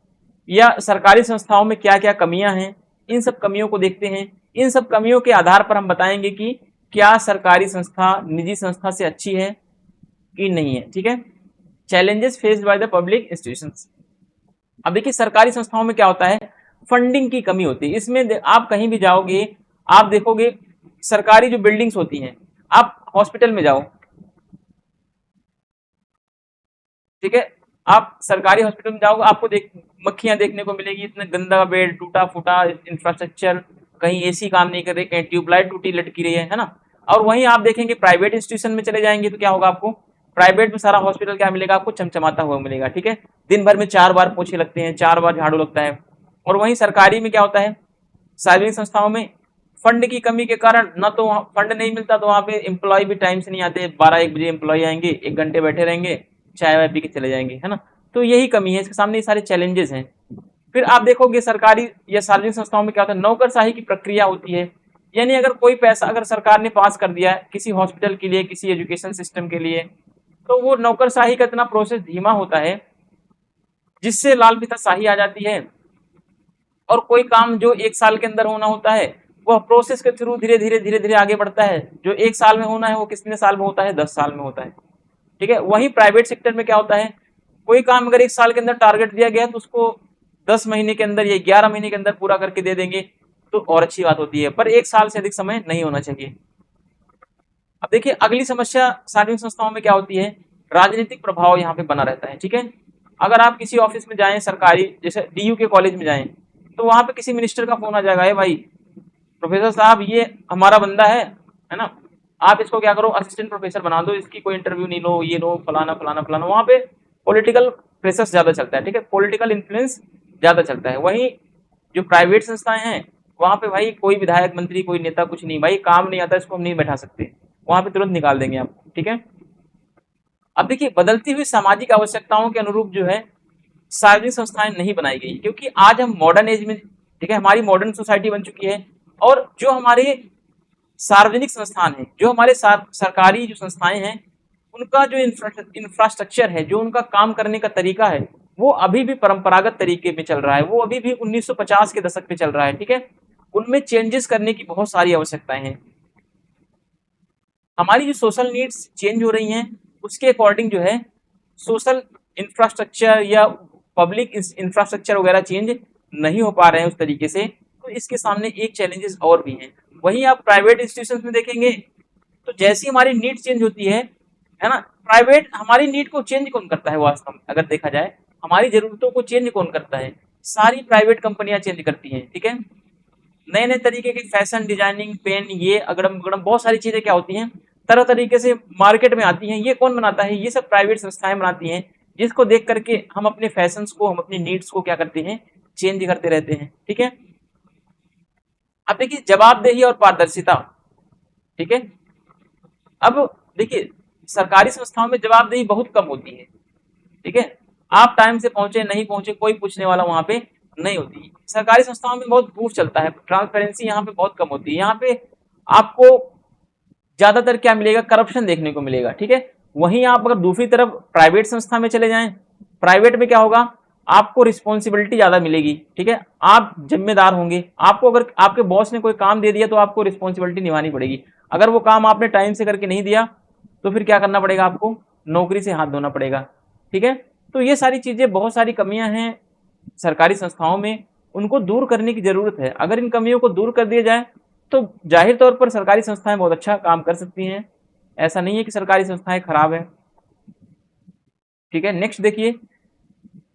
या सरकारी संस्थाओं में क्या क्या कमियां हैं, इन सब कमियों को देखते हैं। इन सब कमियों के आधार पर हम बताएंगे कि क्या सरकारी संस्था निजी संस्था से अच्छी है कि नहीं है। ठीक है, challenges faced by the public institutions. अब देखिए, सरकारी संस्थाओं में क्या होता है, फंडिंग की कमी होती है। इसमें आप कहीं भी जाओगे, आप देखोगे सरकारी जो बिल्डिंग्स होती हैं, आप हॉस्पिटल में जाओ, ठीक है, आप सरकारी हॉस्पिटल में जाओगे, आपको मक्खियां देखने को मिलेगी, इतना गंदा बेड, टूटा फूटा इंफ्रास्ट्रक्चर, कहीं एसी काम नहीं कर रही, कहीं ट्यूबलाइट टूटी लटकी रही है ना। और वहीं आप देखेंगे प्राइवेट इंस्टीट्यूशन में चले जाएंगे तो क्या होगा, आपको प्राइवेट में सारा हॉस्पिटल क्या मिलेगा, आपको चमचमाता हुआ मिलेगा। ठीक है, दिन भर में 4 बार पोछे लगते हैं, 4 बार झाड़ू लगता है। और वहीं सरकारी में क्या होता है, सार्वजनिक संस्थाओं में फंड की कमी के कारण ना तो फंड नहीं मिलता, तो वहां पे एम्प्लॉय भी टाइम से नहीं आते, 12-1 बजे एम्प्लॉय आएंगे, 1 घंटे बैठे रहेंगे, चाय वाय पी के चले जाएंगे, है ना। तो यही कमी है, इसके सामने ये सारे चैलेंजेस हैं। फिर आप देखोगे सरकारी या सार्वजनिक संस्थाओं में क्या होता है, नौकरशाही की प्रक्रिया होती है। यानी अगर कोई पैसा अगर सरकार ने पास कर दिया है किसी हॉस्पिटल के लिए, किसी एजुकेशन सिस्टम के लिए, तो वो नौकरशाही का इतना प्रोसेस धीमा होता है जिससे लाल शाही आ जाती है। और कोई काम जो 1 साल के अंदर होना होता है, वह प्रोसेस के थ्रू धीरे धीरे आगे बढ़ता है। जो 1 साल में होना है वो कितने साल में होता है, 10 साल में होता है। ठीक है, वहीं प्राइवेट सेक्टर में क्या होता है, कोई काम अगर 1 साल के अंदर टारगेट दिया गया तो उसको 10 महीने के अंदर या 11 महीने के अंदर पूरा करके दे देंगे तो और अच्छी बात होती है, पर 1 साल से अधिक समय नहीं होना चाहिए। अब देखिए, अगली समस्या सार्वजनिक संस्थाओं में क्या होती है, राजनीतिक प्रभाव यहाँ पे बना रहता है। ठीक है, अगर आप किसी ऑफिस में जाएं सरकारी, जैसे डीयू के कॉलेज में जाएं, तो वहां पे किसी मिनिस्टर का फोन आ जाएगा, है भाई प्रोफेसर साहब ये हमारा बंदा है ना, आप इसको क्या करो, असिस्टेंट प्रोफेसर बना दो, इसकी कोई इंटरव्यू नहीं लो, ये लो, फलाना फलाना फलाना। वहां पे पॉलिटिकल प्रेशर ज्यादा चलता है। ठीक है, पॉलिटिकल इन्फ्लुएंस ज्यादा चलता है। वहीं जो प्राइवेट संस्थाएं हैं वहां पे भाई कोई विधायक मंत्री कोई नेता कुछ नहीं, भाई काम नहीं आता इसको हम नहीं बैठा सकते, वहां पे तुरंत निकाल देंगे आपको। ठीक है, अब देखिए, बदलती हुई सामाजिक आवश्यकताओं के अनुरूप जो है सार्वजनिक संस्थाएं नहीं बनाई गई, क्योंकि आज हम मॉडर्न एज में, ठीक है, हमारी मॉडर्न सोसाइटी बन चुकी है, और जो हमारे सार्वजनिक संस्थान है, जो हमारे सरकारी जो संस्थाएं हैं, उनका जो इंफ्रास्ट्रक्चर है, जो उनका काम करने का तरीका है, वो अभी भी परंपरागत तरीके में चल रहा है, वो अभी भी 1950 के दशक में चल रहा है। ठीक है, उनमें चेंजेस करने की बहुत सारी आवश्यकताएं हैं। हमारी जो सोशल नीड्स चेंज हो रही हैं, उसके अकॉर्डिंग जो है सोशल इंफ्रास्ट्रक्चर या पब्लिक इंफ्रास्ट्रक्चर वगैरह चेंज नहीं हो पा रहे हैं उस तरीके से, तो इसके सामने एक चैलेंजेस और भी हैं। वहीं आप प्राइवेट इंस्टीट्यूशन में देखेंगे तो जैसी हमारी नीड चेंज होती है ना, प्राइवेट हमारी नीड को चेंज कौन करता है वास्तव में, अगर देखा जाए हमारी जरूरतों को चेंज कौन करता है, सारी प्राइवेट कंपनियां चेंज करती हैं। ठीक है, नए नए तरीके की फैशन डिजाइनिंग, पेन, ये अगड़म बगड़म बहुत सारी चीजें क्या होती हैं, तरह तरीके से मार्केट में आती हैं। ये कौन बनाता है, ये सब प्राइवेट संस्थाएं बनाती हैं, जिसको देख करके हम अपने फैशन को, हम अपनी नीड्स को क्या करते हैं, चेंज करते रहते हैं। ठीक है, अब देखिए जवाबदेही और पारदर्शिता। ठीक है, अब देखिए सरकारी संस्थाओं में जवाबदेही बहुत कम होती है। ठीक है, आप टाइम से पहुंचे नहीं पहुंचे कोई पूछने वाला वहां पे नहीं होती। सरकारी संस्थाओं में बहुत घूस चलता है, ट्रांसपेरेंसी यहाँ पे बहुत कम होती है। यहाँ पे आपको ज्यादातर क्या मिलेगा, करप्शन देखने को मिलेगा। ठीक है, वहीं आप अगर दूसरी तरफ प्राइवेट संस्था में चले जाएं, प्राइवेट में क्या होगा, आपको रिस्पॉन्सिबिलिटी ज्यादा मिलेगी। ठीक है, आप जिम्मेदार होंगे, आपको अगर आपके बॉस ने कोई काम दे दिया तो आपको रिस्पॉन्सिबिलिटी निभानी पड़ेगी। अगर वो काम आपने टाइम से करके नहीं दिया तो फिर क्या करना पड़ेगा, आपको नौकरी से हाथ धोना पड़ेगा। ठीक है, तो ये सारी चीजें, बहुत सारी कमियां हैं सरकारी संस्थाओं में, उनको दूर करने की जरूरत है। अगर इन कमियों को दूर कर दिया जाए तो जाहिर तौर पर सरकारी संस्थाएं बहुत अच्छा काम कर सकती हैं। ऐसा नहीं है कि सरकारी संस्थाएं खराब है। ठीक है, नेक्स्ट देखिए,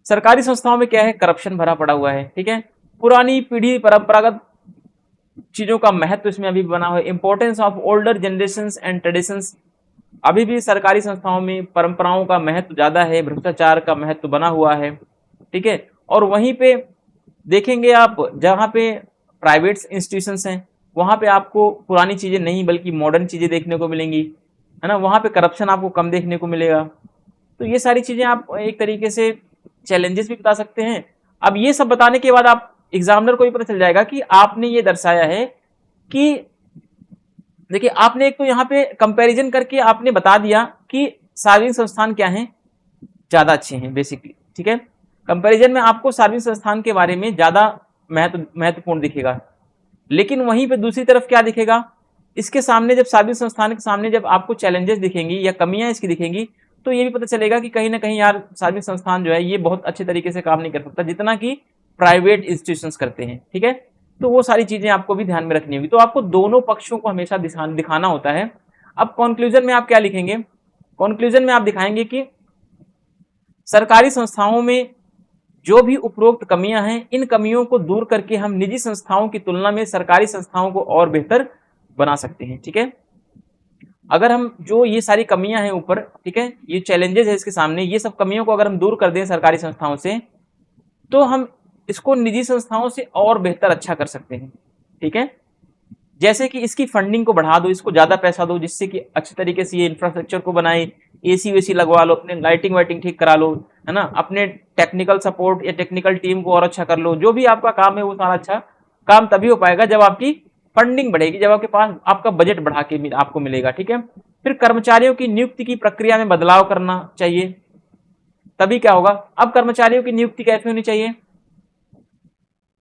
सरकारी संस्थाओं में क्या है, करप्शन भरा पड़ा हुआ है। ठीक है, पुरानी पीढ़ी परंपरागत चीजों का महत्व इसमें अभी भी बना हुआ है। Importance of older generation and traditions, अभी भी सरकारी संस्थाओं में परंपराओं का महत्व ज्यादा है, भ्रष्टाचार का महत्व बना हुआ है। ठीक है, और वहीं पे देखेंगे आप, जहाँ पे प्राइवेट इंस्टीट्यूशंस हैं वहां पे आपको पुरानी चीजें नहीं बल्कि मॉडर्न चीजें देखने को मिलेंगी, है ना, वहां पे करप्शन आपको कम देखने को मिलेगा। तो ये सारी चीजें आप एक तरीके से चैलेंजेस भी बता सकते हैं। अब ये सब बताने के बाद आप एग्जामिनर को भी पता चल जाएगा कि आपने ये दर्शाया है कि, देखिए आपने एक तो यहाँ पे कंपैरिजन करके आपने बता दिया कि सार्वजनिक संस्थान क्या हैं, ज्यादा अच्छे हैं बेसिकली। ठीक है, कंपैरिजन में आपको सार्वजनिक संस्थान के बारे में ज्यादा महत्वपूर्ण दिखेगा, लेकिन वहीं पे दूसरी तरफ क्या दिखेगा, इसके सामने जब सार्वजनिक संस्थान के सामने जब आपको चैलेंजेस दिखेंगी या कमियां इसकी दिखेंगी, तो ये भी पता चलेगा कि कहीं ना कहीं यार सार्वजनिक संस्थान जो है ये बहुत अच्छे तरीके से काम नहीं कर सकता जितना कि प्राइवेट इंस्टीट्यूशंस करते हैं। ठीक है, तो वो सारी चीजें आपको भी ध्यान में रखनी होगी। तो आपको दोनों पक्षों को हमेशा दिखाना होता है। अब कंक्लूजन में आप क्या लिखेंगे, कंक्लूजन में आप दिखाएंगे कि सरकारी संस्थाओं में जो भी उपरोक्त कमियां हैं, इन कमियों को दूर करके हम निजी संस्थाओं की तुलना में सरकारी संस्थाओं को और बेहतर बना सकते हैं। ठीक है, अगर हम जो ये सारी कमियां हैं ऊपर, ठीक है, ये चैलेंजेस है इसके सामने, ये सब कमियों को अगर हम दूर कर दें सरकारी संस्थाओं से, तो हम इसको निजी संस्थाओं से और बेहतर अच्छा कर सकते हैं। ठीक है, जैसे कि इसकी फंडिंग को बढ़ा दो, इसको ज्यादा पैसा दो, जिससे कि अच्छे तरीके से ये इंफ्रास्ट्रक्चर को बनाए, एसी वेसी लगवा लो, अपने लाइटिंग वाइटिंग ठीक करा लो, है ना, अपने टेक्निकल सपोर्ट या टेक्निकल टीम को और अच्छा कर लो। जो भी आपका काम है वो सारा अच्छा काम तभी हो पाएगा जब आपकी फंडिंग बढ़ेगी, जब आपके पास आपका बजट बढ़ा के आपको मिलेगा। ठीक है, फिर कर्मचारियों की नियुक्ति की प्रक्रिया में बदलाव करना चाहिए, तभी क्या होगा। अब कर्मचारियों की नियुक्ति कैसे होनी चाहिए,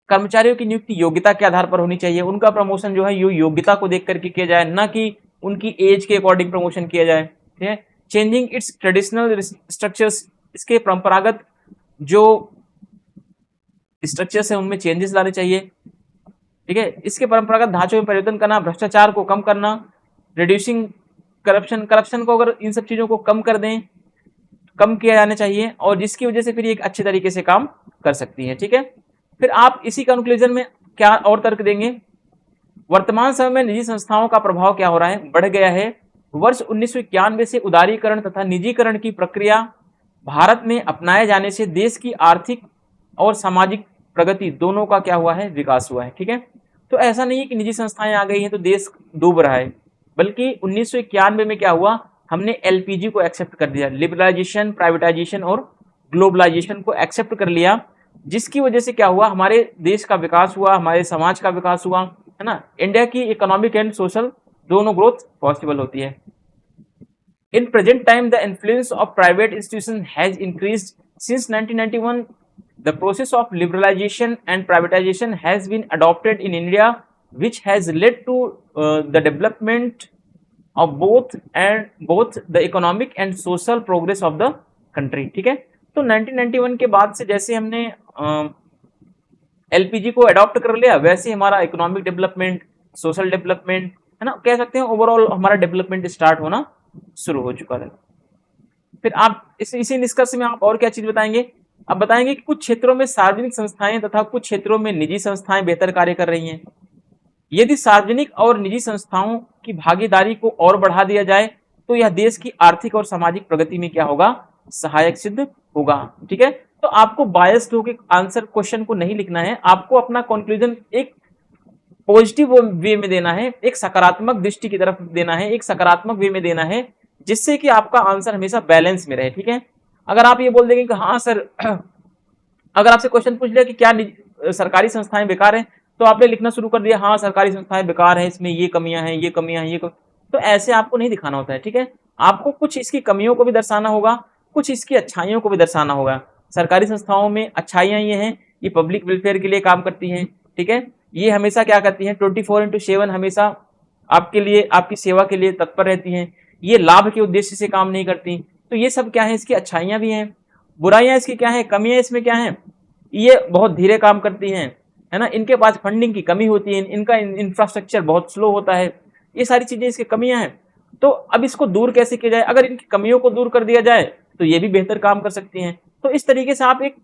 कर्मचारियों की नियुक्ति योग्यता के आधार पर होनी चाहिए। उनका प्रमोशन जो है योग्यता को देख करके किया जाए, ना कि उनकी एज के अकॉर्डिंग प्रमोशन किया जाए। ठीक है, चेंजिंग इट्स ट्रेडिशनल स्ट्रक्चर्स, इसके परंपरागत जो स्ट्रक्चर्स है उनमें चेंजेस लाने चाहिए। ठीक है, इसके परंपरागत ढांचों में परिवर्तन करना, भ्रष्टाचार को कम करना, रिड्यूसिंग करप्शन को अगर इन सब चीजों को कम कर दें, कम किया जाना चाहिए, और जिसकी वजह से फिर एक अच्छे तरीके से काम कर सकती है। ठीक है, फिर आप इसी कंक्लूजन में क्या और तर्क देंगे, वर्तमान समय में निजी संस्थाओं का प्रभाव क्या हो रहा है, बढ़ गया है। वर्ष 1991 से उदारीकरण तथा निजीकरण की प्रक्रिया भारत में अपनाए जाने से देश की आर्थिक और सामाजिक प्रगति दोनों का क्या हुआ है, विकास हुआ है। ठीक है, तो ऐसा नहीं है कि निजी संस्थाएं आ गई हैं तो देश डूब रहा है, बल्कि 1991 में क्या हुआ, हमने एलपीजी को एक्सेप्ट कर दिया, लिबरलाइजेशन, प्राइवेटाइजेशन और ग्लोबलाइजेशन को एक्सेप्ट कर लिया, जिसकी वजह से क्या हुआ, हमारे देश का विकास हुआ, हमारे समाज का विकास हुआ, है ना। इंडिया की इकोनॉमिक एंड सोशल दोनों ग्रोथ पॉसिबल होती है। In present time, the influence of private institutions has increased. Since 1991, the process of liberalization and privatization has been adopted in India, which has led to the development of both the economic and social progress of the country। ठीक है, तो 1991 के बाद से जैसे हमने LPG को adopt कर लिया, वैसे हमारा इकोनॉमिक डेवलपमेंट, सोशल डेवलपमेंट, है ना, कह सकते हैं ओवरऑल हमारा डेवलपमेंट स्टार्ट होना शुरू हो चुका है। फिर आप इसी निष्कर्ष में आप और क्या चीज बताएंगे? अब बताएंगे कि कुछ क्षेत्रों में सार्वजनिक संस्थाएं तथा कुछ क्षेत्रों में निजी संस्थाएं बेहतर कार्य कर रही हैं। यदि सार्वजनिक और निजी संस्थाओं की भागीदारी को और बढ़ा दिया जाए तो यह देश की आर्थिक और सामाजिक प्रगति में क्या होगा? सहायक सिद्ध होगा। ठीक है, तो आपको बायस्ड होकर आंसर क्वेश्चन को नहीं लिखना है, आपको अपना कंक्लूजन एक पॉजिटिव वे में देना है, एक सकारात्मक दृष्टि की तरफ देना है, एक सकारात्मक वे में देना है, जिससे कि आपका आंसर हमेशा बैलेंस में रहे। ठीक है, अगर आप ये बोल देंगे कि हाँ सर अगर आपसे क्वेश्चन पूछ लिया कि क्या सरकारी संस्थाएं बेकार हैं, तो आपने लिखना शुरू कर दिया हाँ सरकारी संस्थाएं बेकार हैं, इसमें ये कमियां हैं, ये कमियां हैं, ये तो ऐसे आपको नहीं दिखाना होता है। ठीक है, आपको कुछ इसकी कमियों को भी दर्शाना होगा, कुछ इसकी अच्छाइयों को भी दर्शाना होगा। सरकारी संस्थाओं में अच्छाइयां ये हैं, ये पब्लिक वेलफेयर के लिए काम करती हैं। ठीक है, ये हमेशा क्या करती हैं, 24/7 हमेशा आपके लिए, आपकी सेवा के लिए तत्पर रहती हैं। ये लाभ के उद्देश्य से काम नहीं करती। तो ये सब क्या है, इसकी अच्छाइयां भी हैं। बुराइयां इसकी क्या है, कमियां इसमें क्या है, ये बहुत धीरे काम करती हैं, है ना, इनके पास फंडिंग की कमी होती है, इनका इंफ्रास्ट्रक्चर बहुत स्लो होता है, ये सारी चीजें इसकी कमियां हैं। तो अब इसको दूर कैसे किया जाए? अगर इनकी कमियों को दूर कर दिया जाए तो ये भी बेहतर काम कर सकती हैं। तो इस तरीके से आप एक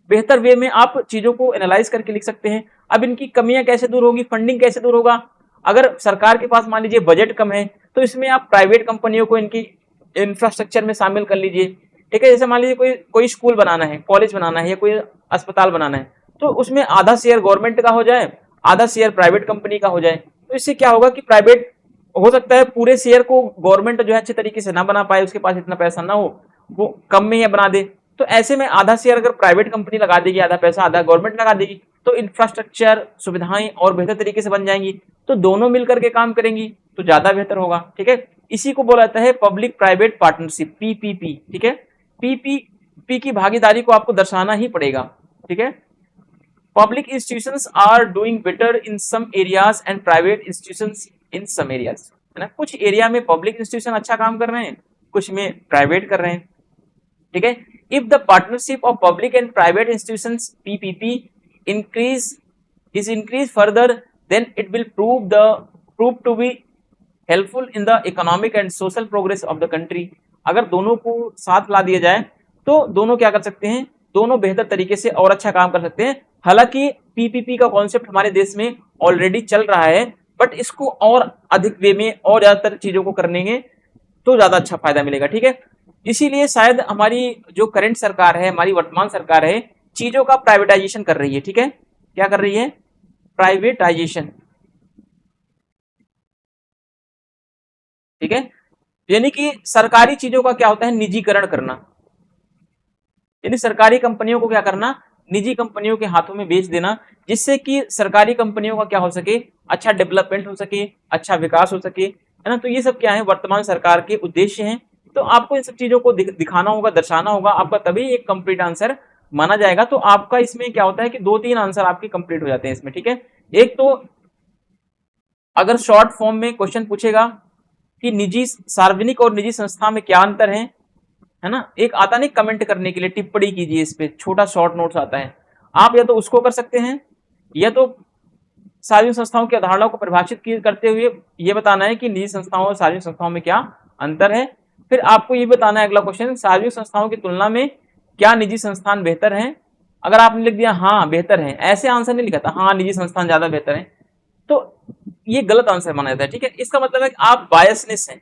बेहतर वे में आप चीजों को एनालाइज करके लिख सकते हैं। अब इनकी कमियां कैसे दूर होगी, फंडिंग कैसे दूर होगा? अगर सरकार के पास मान लीजिए बजट कम है तो इसमें आप प्राइवेट कंपनियों को इनकी इंफ्रास्ट्रक्चर में शामिल कर लीजिए। ठीक है, जैसे मान लीजिए कोई स्कूल बनाना है, कॉलेज बनाना है या कोई अस्पताल बनाना है, तो उसमें आधा शेयर गवर्नमेंट का हो जाए, आधा शेयर प्राइवेट कंपनी का हो जाए। तो इससे क्या होगा कि प्राइवेट हो सकता है पूरे शेयर को गवर्नमेंट जो है अच्छे तरीके से ना बना पाए, उसके पास इतना पैसा ना हो, वो कम में या बना दे। तो ऐसे में आधा शेयर अगर प्राइवेट कंपनी लगा देगी, आधा पैसा आधा गवर्नमेंट लगा देगी, तो इंफ्रास्ट्रक्चर सुविधाएं और बेहतर तरीके से बन जाएंगी। तो दोनों मिलकर के काम करेंगी तो ज्यादा बेहतर होगा। ठीक है, इसी को बोला जाता है पब्लिक प्राइवेट पार्टनरशिप, पीपीपी। ठीक है, पीपीपी की भागीदारी को आपको दर्शाना ही पड़ेगा। ठीक है, public institutions are doing better in some areas and private institutions in some areas, है ना, कुछ एरिया में पब्लिक इंस्टीट्यूशन अच्छा काम कर रहे हैं, कुछ में प्राइवेट कर रहे हैं। ठीक है, if the partnership of public and private institutions PPP increase further, then it will prove to be helpful in the economic and social progress of the country। अगर दोनों को साथ ला दिया जाए तो दोनों क्या कर सकते हैं, दोनों बेहतर तरीके से और अच्छा काम कर सकते हैं। हालांकि पीपीपी का कॉन्सेप्ट हमारे देश में ऑलरेडी चल रहा है, बट इसको और अधिक वे में और ज्यादातर चीजों को करने में तो ज्यादा अच्छा फायदा मिलेगा। ठीक है, इसीलिए शायद हमारी जो करंट सरकार है, हमारी वर्तमान सरकार है, चीजों का प्राइवेटाइजेशन कर रही है। ठीक है, क्या कर रही है, प्राइवेटाइजेशन। ठीक है, यानी कि सरकारी चीजों का क्या होता है, निजीकरण करना, यानी सरकारी कंपनियों को क्या करना, निजी कंपनियों के हाथों में बेच देना, जिससे कि सरकारी कंपनियों का क्या हो सके, अच्छा डेवलपमेंट हो सके, अच्छा विकास हो सके, है ना। तो ये सब क्या है, वर्तमान सरकार के उद्देश्य हैं। तो आपको इन सब चीजों को दिखाना होगा, दर्शाना होगा, आपका तभी एक कंप्लीट आंसर माना जाएगा। तो आपका इसमें क्या होता है कि 2-3 आंसर आपके कंप्लीट हो जाते हैं इसमें। ठीक है, एक तो अगर शॉर्ट फॉर्म में क्वेश्चन पूछेगा कि निजी, सार्वजनिक और निजी संस्था में क्या अंतर है ना, एक आता नहीं कमेंट करने के लिए, टिप्पणी कीजिए इस पे, छोटा शॉर्ट नोट्स आता है, आप या तो उसको कर सकते हैं, या तो सार्वजनिक संस्थाओं की अवधारणा को परिभाषित करते हुए ये बताना है कि निजी संस्थाओं और सार्वजनिक संस्थाओं में क्या अंतर है। फिर आपको ये बताना है अगला क्वेश्चन, सार्वजनिक संस्थाओं की तुलना में क्या निजी संस्थान बेहतर हैं। अगर आपने लिख दिया हाँ बेहतर है, ऐसे आंसर नहीं लिखा था हाँ निजी संस्थान ज्यादा बेहतर है, तो ये गलत आंसर माना जाता है। ठीक है, इसका मतलब है कि आप बायसनेस हैं,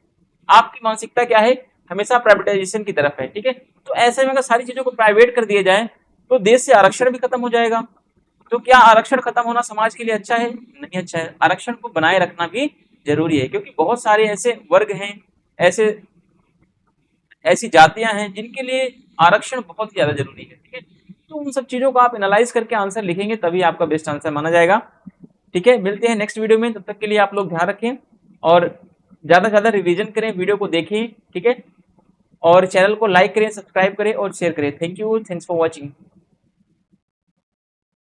आपकी मानसिकता क्या है, हमेशा प्राइवेटाइजेशन की तरफ है। ठीक है, तो ऐसे में अगर सारी चीजों को प्राइवेट कर दिया जाए तो देश से आरक्षण भी खत्म हो जाएगा। तो क्या आरक्षण खत्म होना समाज के लिए अच्छा है? नहीं अच्छा है। आरक्षण को बनाए रखना भी जरूरी है, क्योंकि बहुत सारे ऐसे वर्ग हैं, ऐसी जातियां हैं जिनके लिए आरक्षण बहुत ही ज्यादा जरूरी है। ठीक है, तो उन सब चीजों को आप एनालाइज करके आंसर लिखेंगे तभी आपका बेस्ट आंसर माना जाएगा। ठीक है, मिलते हैं नेक्स्ट वीडियो में, तब तक के लिए आप लोग ध्यान रखें और ज़्यादा से ज़्यादा रिवीजन करें, वीडियो को देखें, ठीक है, और चैनल को लाइक करें, सब्सक्राइब करें और शेयर करें। Thank you, thanks for watching.